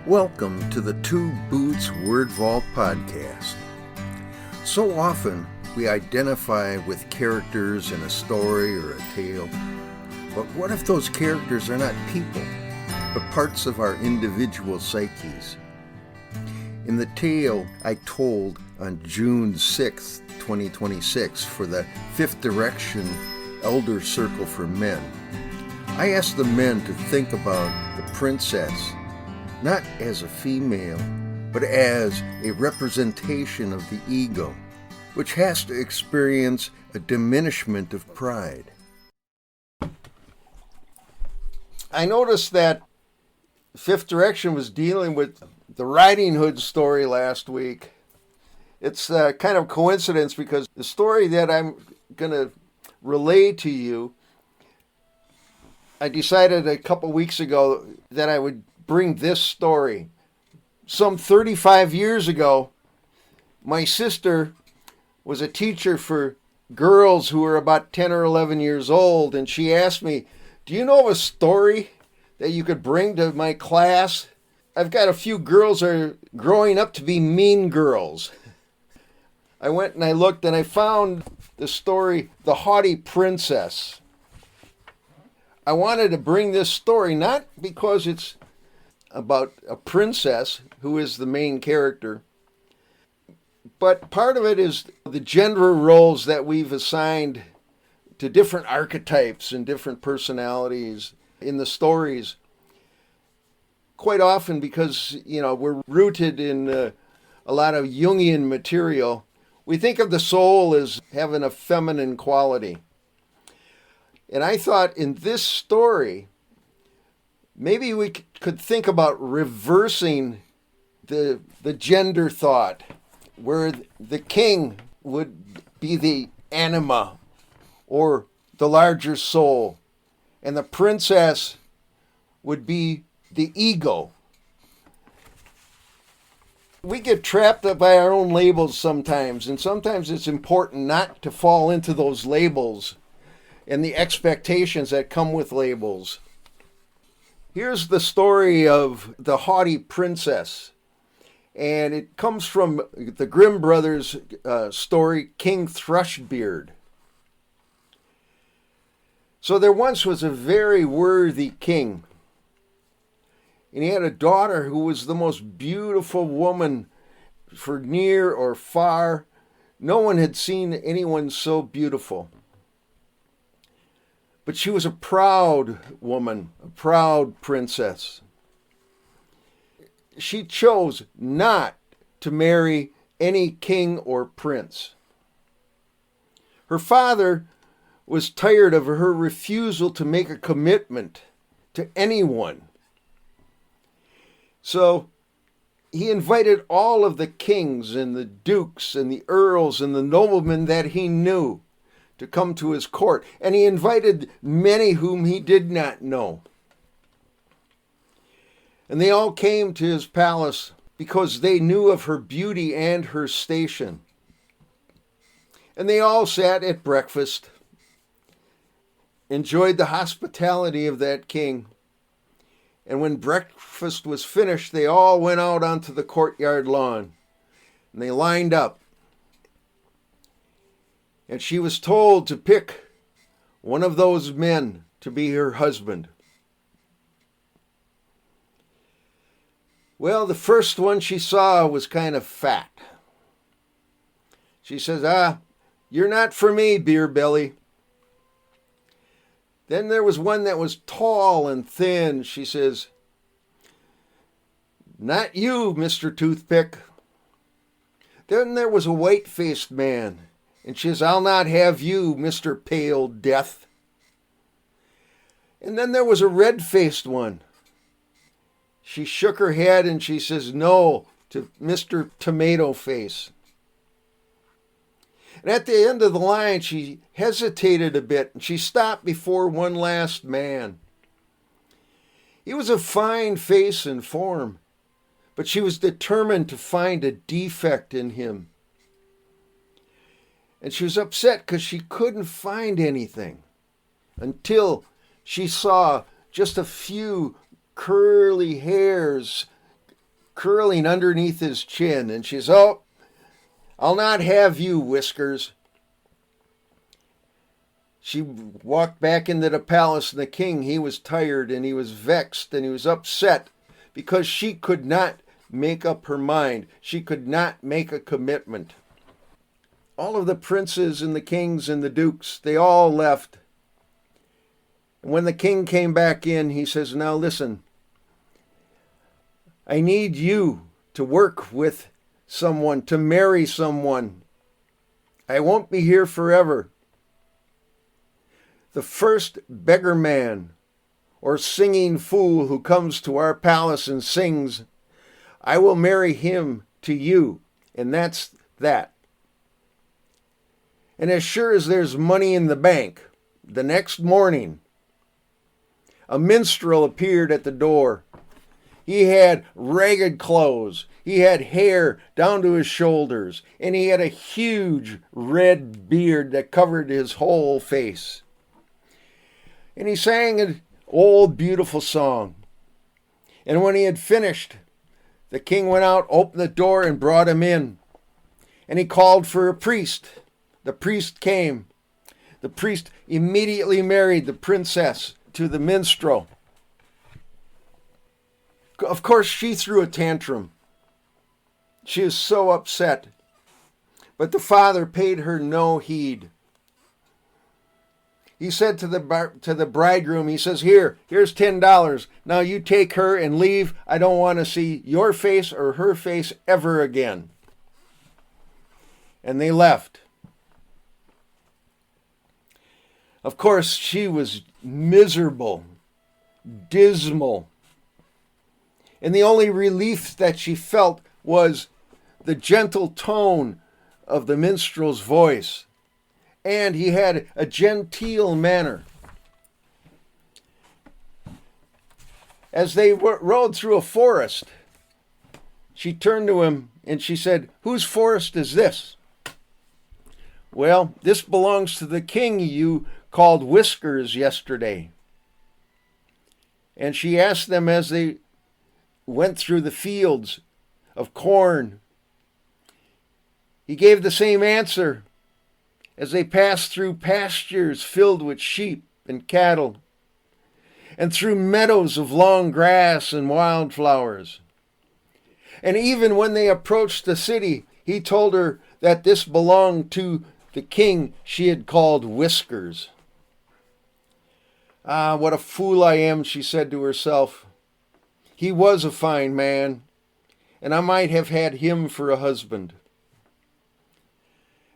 Welcome to the Two Boots Word Vault podcast. So often we identify with characters in a story or a tale, but what if those characters are not people, but parts of our individual psyches? In the tale I told on June 6, 2026 for the Fifth Direction Elder Circle for Men, I asked the men to think about the princess not as a female, but as a representation of the ego, which has to experience a diminishment of pride. I noticed that Fifth Direction was dealing with the Riding Hood story last week. It's kind of coincidence because the story that I'm going to relay to you, I decided a couple weeks ago that I would bring this story. Some 35 years ago, my sister was a teacher for girls who were about 10 or 11 years old, and she asked me, "Do you know of a story that you could bring to my class? I've got a few girls that are growing up to be mean girls." I went and I looked and I found the story, The Haughty Princess. I wanted to bring this story not because it's about a princess who is the main character, but part of it is the gender roles that we've assigned to different archetypes and different personalities in the stories. Quite often because, we're rooted in a lot of Jungian material, we think of the soul as having a feminine quality. And I thought in this story, maybe we could think about reversing the gender thought, where the king would be the anima, or the larger soul, and the princess would be the ego. We get trapped up by our own labels sometimes, and sometimes it's important not to fall into those labels and the expectations that come with labels. Here's the story of the Haughty Princess, and it comes from the Grimm brothers' story, King Thrushbeard. So there once was a very worthy king, and he had a daughter who was the most beautiful woman for near or far. No one had seen anyone so beautiful. But she was a proud woman, a proud princess. She chose not to marry any king or prince. Her father was tired of her refusal to make a commitment to anyone. So he invited all of the kings and the dukes and the earls and the noblemen that he knew to come to his court, and he invited many whom he did not know. And they all came to his palace because they knew of her beauty and her station. And they all sat at breakfast, enjoyed the hospitality of that king. And when breakfast was finished, they all went out onto the courtyard lawn, and they lined up. And she was told to pick one of those men to be her husband. Well, the first one she saw was kind of fat. She says, "You're not for me, beer belly." Then there was one that was tall and thin. She says, "Not you, Mr. Toothpick." Then there was a white-faced man. And she says, "I'll not have you, Mr. Pale Death." And then there was a red-faced one. She shook her head and she says, "No," to Mr. Tomato Face. And at the end of the line, she hesitated a bit and she stopped before one last man. He was a fine face and form, but she was determined to find a defect in him. And she was upset because she couldn't find anything until she saw just a few curly hairs curling underneath his chin. And she says, "Oh, I'll not have you, Whiskers." She walked back into the palace, and the king, he was tired and he was vexed and he was upset because she could not make up her mind. She could not make a commitment. All of the princes and the kings and the dukes, they all left. And when the king came back in, he says, "Now listen, I need you to work with someone, to marry someone. I won't be here forever. The first beggar man or singing fool who comes to our palace and sings, I will marry him to you, and that's that." And as sure as there's money in the bank, the next morning, a minstrel appeared at the door. He had ragged clothes, he had hair down to his shoulders, and he had a huge red beard that covered his whole face. And he sang an old beautiful song. And when he had finished, the king went out, opened the door, and brought him in. And he called for a priest. The priest came. The priest immediately married the princess to the minstrel. Of course, she threw a tantrum. She was so upset. But the father paid her no heed. He said to the bridegroom, he says, here's $10. Now you take her and leave. I don't want to see your face or her face ever again. And they left. Of course, she was miserable, dismal. And the only relief that she felt was the gentle tone of the minstrel's voice. And he had a genteel manner. As they rode through a forest, she turned to him and she said, "Whose forest is this?" "Well, this belongs to the king you called Whiskers yesterday." And she asked them as they went through the fields of corn. He gave the same answer. As they passed through pastures filled with sheep and cattle, and through meadows of long grass and wildflowers. And even when they approached the city, he told her that this belonged to the king she had called Whiskers. "Ah, what a fool I am," she said to herself. "He was a fine man, and I might have had him for a husband."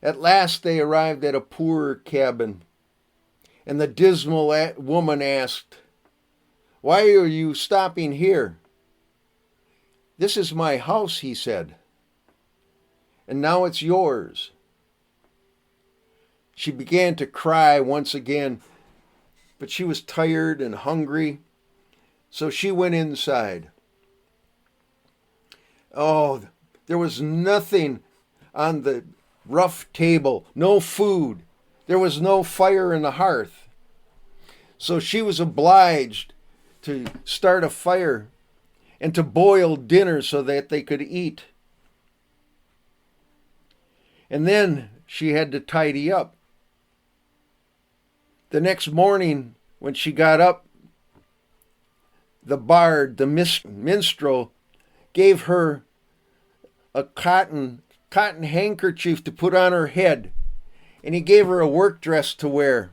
At last they arrived at a poor cabin, and the dismal woman asked, "Why are you stopping here?" "This is my house," he said, "and now it's yours." She began to cry once again, but she was tired and hungry, so she went inside. Oh, there was nothing on the rough table, no food. There was no fire in the hearth. So she was obliged to start a fire and to boil dinner so that they could eat. And then she had to tidy up. The next morning, when she got up, the bard, the minstrel, gave her a cotton handkerchief to put on her head, and he gave her a work dress to wear.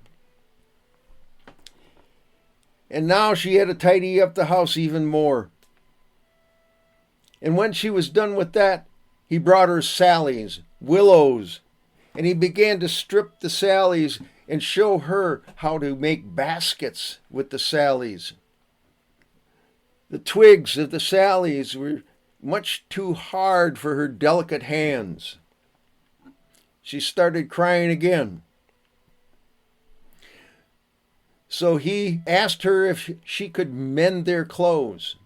And now she had to tidy up the house even more. And when she was done with that, he brought her sallies, willows, and he began to strip the sallies and show her how to make baskets with the sallies. The twigs of the sallies were much too hard for her delicate hands. She started crying again. So he asked her if she could mend their clothes.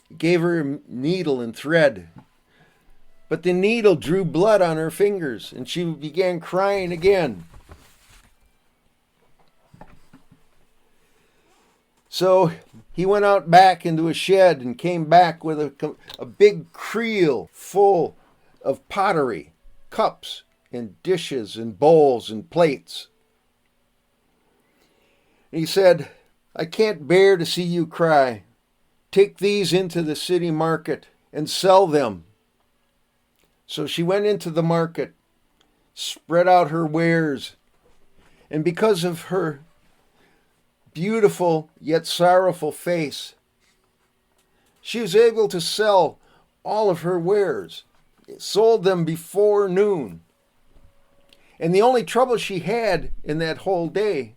He gave her a needle and thread. But the needle drew blood on her fingers, and she began crying again. So he went out back into a shed and came back with a big creel full of pottery, cups and dishes and bowls and plates. And he said, "I can't bear to see you cry. Take these into the city market and sell them." So she went into the market, spread out her wares, and because of her beautiful yet sorrowful face, she was able to sell all of her wares, sold them before noon. And the only trouble she had in that whole day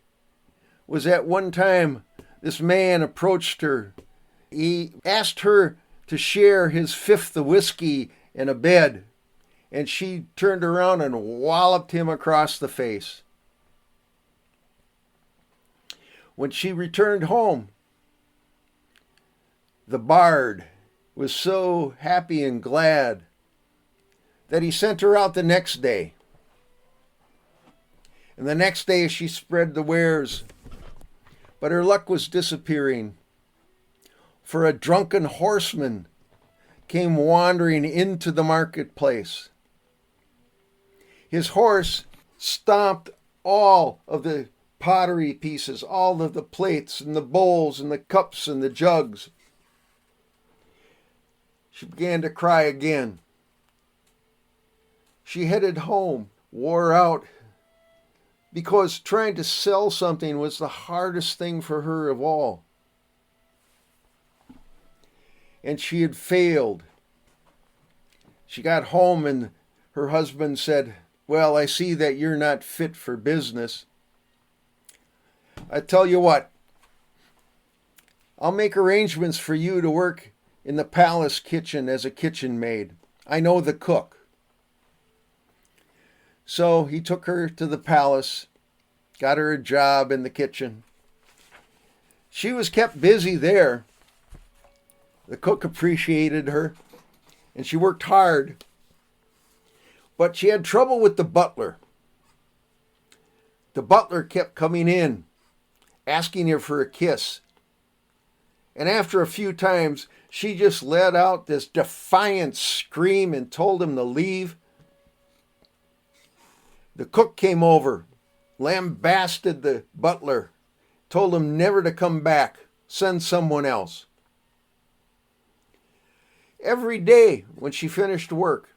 was at one time this man approached her. He asked her to share his fifth of whiskey and a bed, and she turned around and walloped him across the face. When she returned home, the bard was so happy and glad that he sent her out the next day. And the next day she spread the wares, but her luck was disappearing, for a drunken horseman came wandering into the marketplace. His horse stomped all of the pottery pieces, all of the plates and the bowls and the cups and the jugs. She began to cry again. She headed home, wore out, because trying to sell something was the hardest thing for her of all. And she had failed. She got home and her husband said, "Well, I see that you're not fit for business. I tell you what, I'll make arrangements for you to work in the palace kitchen as a kitchen maid. I know the cook." So he took her to the palace, got her a job in the kitchen. She was kept busy there. The cook appreciated her, and she worked hard. But she had trouble with the butler. The butler kept coming in, asking her for a kiss. And after a few times, she just let out this defiant scream and told him to leave. The cook came over, lambasted the butler, told him never to come back, send someone else. Every day when she finished work,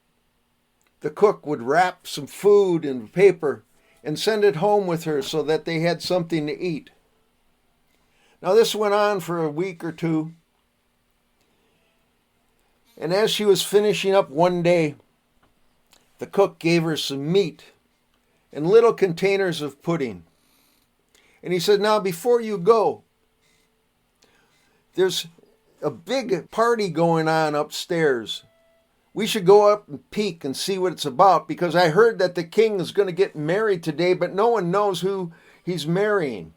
the cook would wrap some food in paper and send it home with her so that they had something to eat. Now this went on for a week or two. And as she was finishing up one day, the cook gave her some meat and little containers of pudding. And he said, "Now before you go, there's a big party going on upstairs. We should go up and peek and see what it's about, because I heard that the king is going to get married today, but no one knows who he's marrying.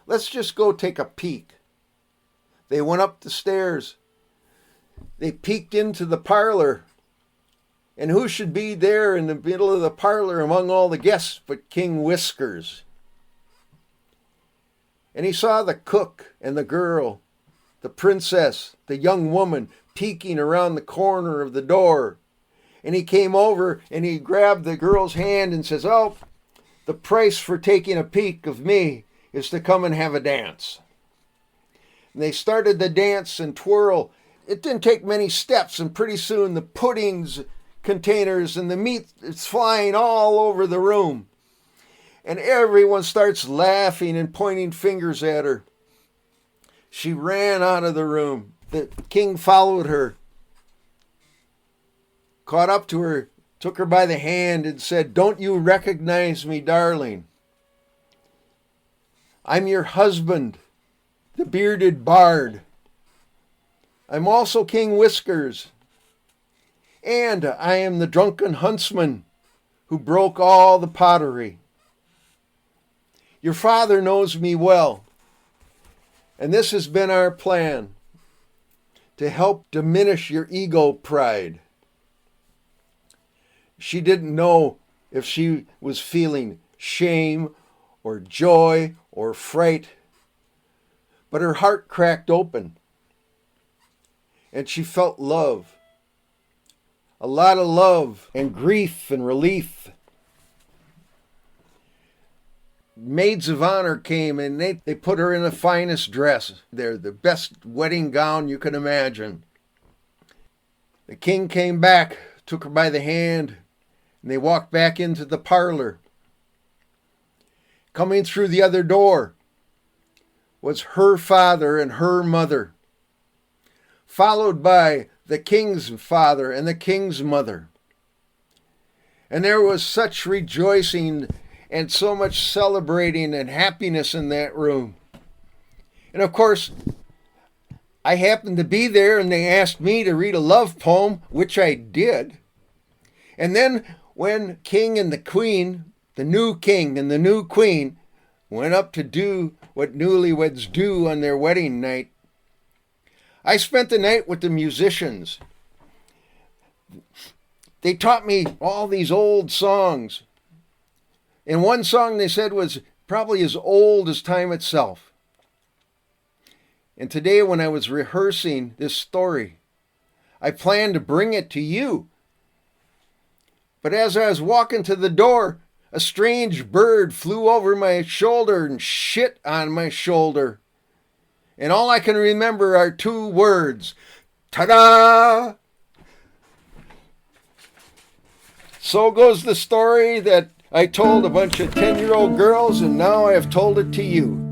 Let's just go take a peek." They went up the stairs. They peeked into the parlor. And who should be there in the middle of the parlor among all the guests but King Whiskers? And he saw the cook and the girl, the princess, the young woman, peeking around the corner of the door. And he came over and he grabbed the girl's hand and says, "Oh, the price for taking a peek of me is to come and have a dance." And they started the dance and twirl. It didn't take many steps, and pretty soon the puddings, containers, and the meat is flying all over the room. And everyone starts laughing and pointing fingers at her. She ran out of the room. The king followed her, caught up to her, took her by the hand and said, "Don't you recognize me, darling? I'm your husband, the bearded bard. I'm also King Whiskers. And I am the drunken huntsman who broke all the pottery. Your father knows me well, and this has been our plan, to help diminish your ego pride." She didn't know if she was feeling shame or joy or fright, But her heart cracked open, and she felt love. A lot of love and grief and relief. Maids of honor came, and they put her in the finest dress. They're the best wedding gown you can imagine. The king came back, took her by the hand, and they walked back into the parlor. Coming through the other door was her father and her mother, followed by the king's father and the king's mother. And there was such rejoicing and so much celebrating and happiness in that room. And of course, I happened to be there, and they asked me to read a love poem, which I did. And then when king and the queen, the new king and the new queen, went up to do what newlyweds do on their wedding night, I spent the night with the musicians. They taught me all these old songs. And one song they said was probably as old as time itself. And today when I was rehearsing this story, I planned to bring it to you. But as I was walking to the door, a strange bird flew over my shoulder and shit on my shoulder. And all I can remember are two words: ta-da! So goes the story that I told a bunch of 10-year-old girls, and now I have told it to you.